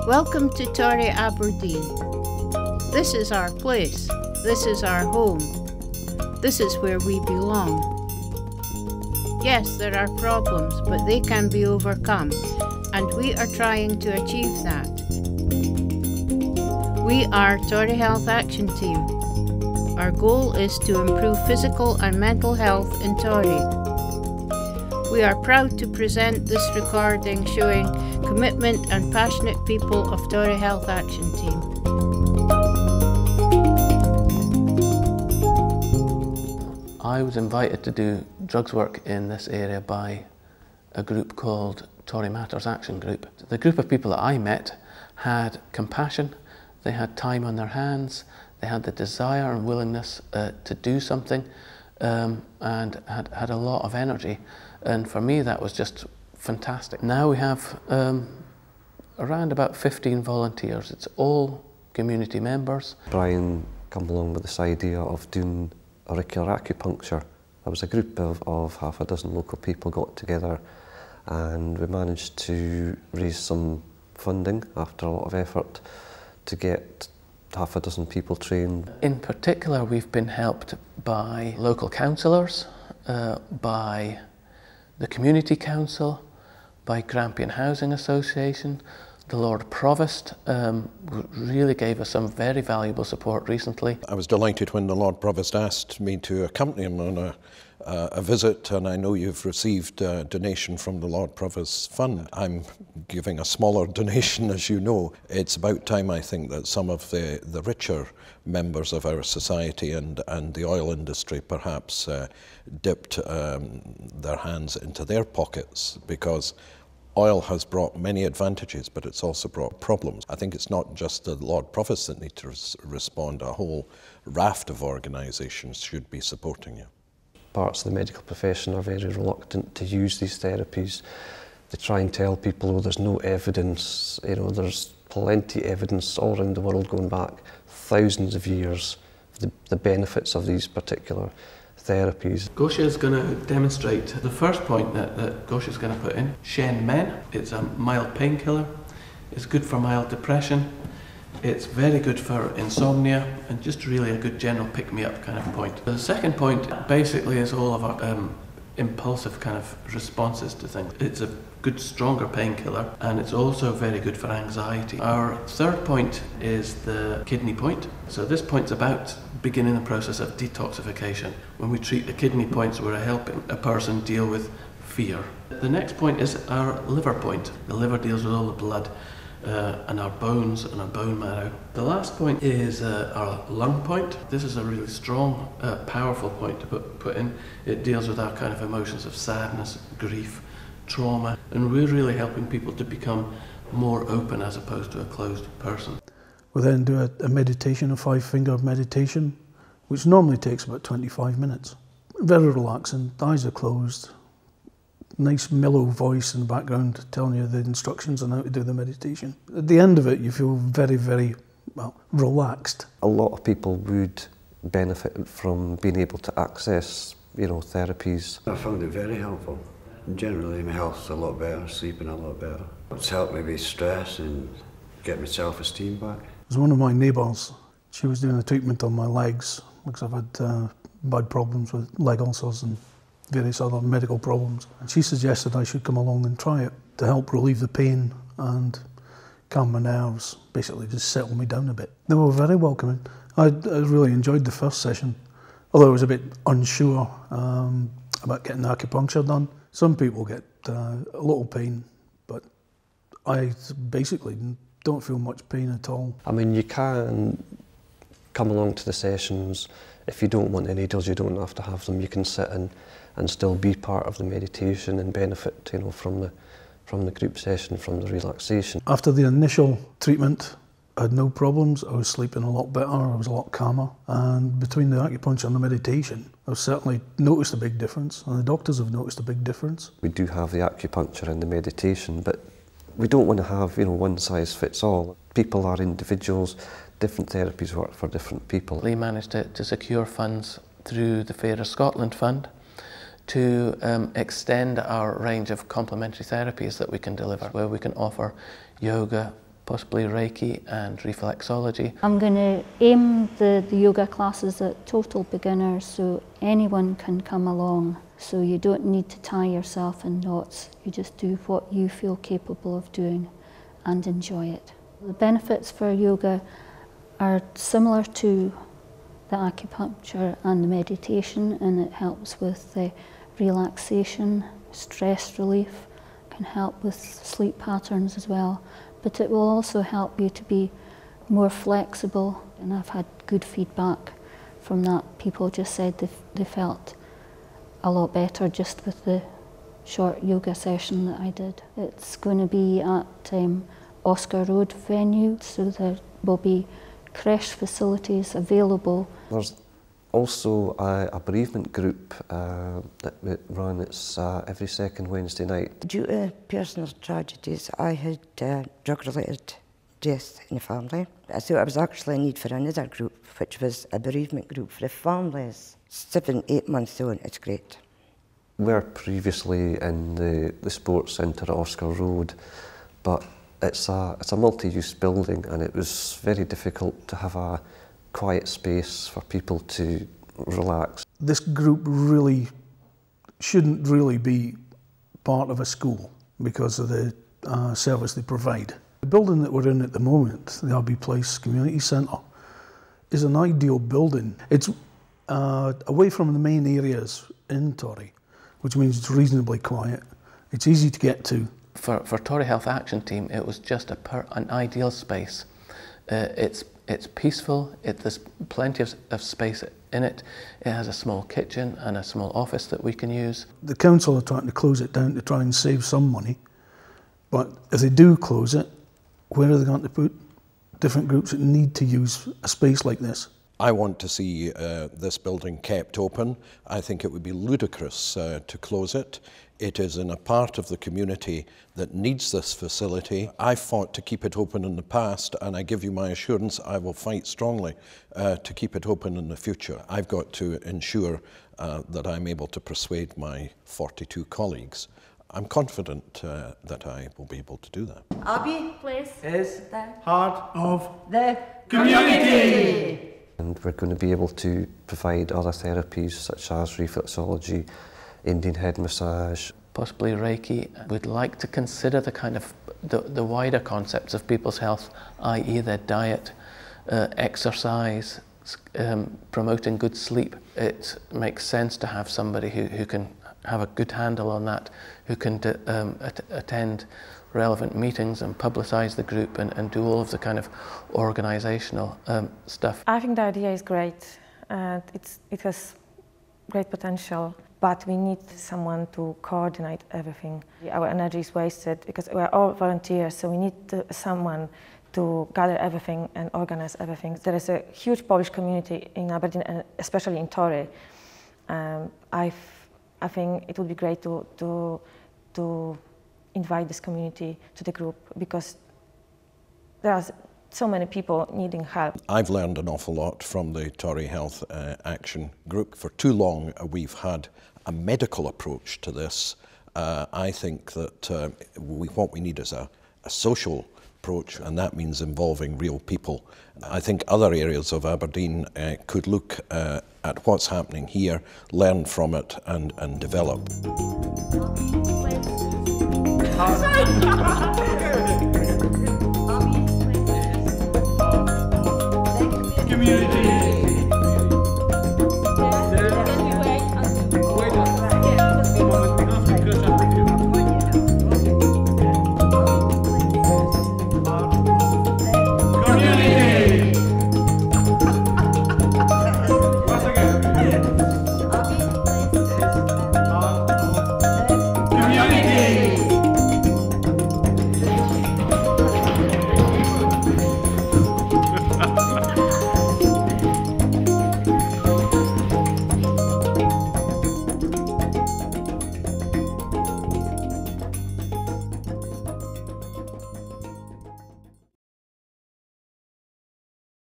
Welcome to Torry, Aberdeen. This is our place. This is our home. This is where we belong. Yes, there are problems, but they can be overcome, and we are trying to achieve that. We are Torry Health Action Team. Our goal is to improve physical and mental health in Torry. We are proud to present this recording showing commitment and passionate people of Torry Health Action Team. I was invited to do drugs work in this area by a group called Torry Matters Action Group. The group of people that I met had compassion, they had time on their hands, they had the desire and willingness to do something, and had a lot of energy. And for me, that was just fantastic. Now we have around about 15 volunteers. It's all community members. Brian came along with this idea of doing auricular acupuncture. There was a group of half a dozen local people got together, and we managed to raise some funding after a lot of effort to get half a dozen people trained. In particular, we've been helped by local councillors, by the Community Council, by Grampian Housing Association. The Lord Provost really gave us some very valuable support recently. I was delighted when the Lord Provost asked me to accompany him on a visit, and I know you've received a donation from the Lord Provost's fund. I'm giving a smaller donation, as you know. It's about time, I think, that some of the richer members of our society and the oil industry perhaps dipped their hands into their pockets, because oil has brought many advantages, but it's also brought problems. I think it's not just the Lord Provost that need to respond. A whole raft of organisations should be supporting you. Parts of the medical profession are very reluctant to use these therapies. They try and tell people, oh, there's no evidence. You know, there's plenty of evidence all around the world going back thousands of years, the benefits of these particular therapies. Gosha is going to demonstrate the first point that Gosha is going to put in. Shen Men. It's a mild painkiller. It's good for mild depression. It's very good for insomnia, and just really a good general pick-me-up kind of point. The second point basically is all of our impulsive kind of responses to things. It's a good, stronger painkiller, and it's also very good for anxiety. Our third point is the kidney point. So this point's about beginning the process of detoxification. When we treat the kidney points, we're helping a person deal with fear. The next point is our liver point. The liver deals with all the blood and our bones and our bone marrow. The last point is our lung point. This is a really strong, powerful point to put in. It deals with our kind of emotions of sadness, grief, trauma, and we're really helping people to become more open as opposed to a closed person. We then do a meditation, a 5-finger meditation, which normally takes about 25 minutes. Very relaxing, eyes are closed, nice mellow voice in the background telling you the instructions on how to do the meditation. At the end of it, you feel very, very, well, relaxed. A lot of people would benefit from being able to access, you know, therapies. I found it very helpful. Generally, my health's a lot better, sleeping a lot better. It's helped me with stress and get my self-esteem back. There's one of my neighbours. She was doing a treatment on my legs because I've had bad problems with leg ulcers and various other medical problems. And she suggested I should come along and try it to help relieve the pain and calm my nerves, basically just settle me down a bit. They were very welcoming. I really enjoyed the first session, although I was a bit unsure about getting acupuncture done. Some people get a little pain, but I basically don't feel much pain at all. I mean, you can come along to the sessions. If you don't want the needles, you don't have to have them. You can sit and still be part of the meditation and benefit, you know, from the group session, from the relaxation. After the initial treatment, I had no problems. I was sleeping a lot better. I was a lot calmer. And between the acupuncture and the meditation, I've certainly noticed a big difference, and the doctors have noticed a big difference. We do have the acupuncture and the meditation, but we don't want to have, you know, one size fits all. People are individuals. Different therapies work for different people. Lee managed to secure funds through the Fairer Scotland Fund to extend our range of complementary therapies that we can deliver, where we can offer yoga, possibly Reiki and reflexology. I'm going to aim the yoga classes at total beginners, so anyone can come along. So you don't need to tie yourself in knots. You just do what you feel capable of doing and enjoy it. The benefits for yoga are similar to the acupuncture and the meditation, and it helps with the relaxation, stress relief, can help with sleep patterns as well. But it will also help you to be more flexible, and I've had good feedback from that. People just said they felt a lot better just with the short yoga session that I did. It's going to be at Oscar Road venue, so there will be creche facilities available. There's also a bereavement group that we run. It's every second Wednesday night. Due to personal tragedies, I had drug-related death in the family. So I was actually in need for another group, which was a bereavement group for the families. 7-8 months on, it's great. We were previously in the sports centre at Oscar Road, but it's a multi-use building, and it was very difficult to have a quiet space for people to relax. This group really shouldn't really be part of a school because of the service they provide. The building that we're in at the moment, the Abbey Place Community Centre, is an ideal building. It's away from the main areas in Torry, which means it's reasonably quiet. It's easy to get to. For Torry Health Action Team, it was just an ideal space. It's peaceful, there's plenty of space in it. It has a small kitchen and a small office that we can use. The council are trying to close it down to try and save some money, but if they do close it, where are they going to put different groups that need to use a space like this? I want to see this building kept open. I think it would be ludicrous to close it. It is in a part of the community that needs this facility. I fought to keep it open in the past, and I give you my assurance I will fight strongly to keep it open in the future. I've got to ensure that I'm able to persuade my 42 colleagues. I'm confident that I will be able to do that. Abbey Place is the heart of the community. And we're going to be able to provide other therapies such as reflexology, Indian head massage, possibly Reiki. We'd like to consider the kind of the wider concepts of people's health, i.e. their diet, exercise, promoting good sleep. It makes sense to have somebody who can have a good handle on that, who can attend relevant meetings and publicise the group and do all of the kind of organisational stuff. I think the idea is great and it has great potential, but we need someone to coordinate everything. Our energy is wasted because we're all volunteers, so we need someone to gather everything and organise everything. There is a huge Polish community in Aberdeen, and especially in Torry. I think it would be great to invite this community to the group because there are so many people needing help. I've learned an awful lot from the Torry Health Action Group. For too long we've had a medical approach to this. I think that what we need is a social approach, and that means involving real people. I think other areas of Aberdeen could look at what's happening here, learn from it and develop. Community.